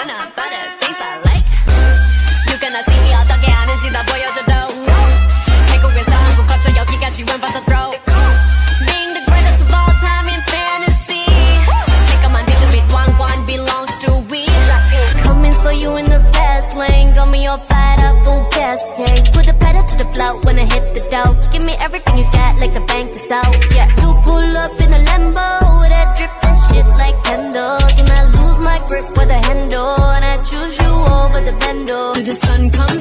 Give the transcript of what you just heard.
wanna butter things I like. You gonna see me 어떻게 하는지 다 보여줘도 태국에서 한국 거쳐 여기까지 went for the throat. Being the greatest of all time in fantasy. 잠깐만 비트빛 왕관 belongs to we. Coming for you in the fast lane. Got me all fired up, full gas tank. Put the pedal to the floor when I hit the dough. Give me everything you got like the bank is out. Yeah, you pull up in a Lambo. That drip that shit like candles. And I lose my grip with a handle. And I choose you over the bando. Till the sun comes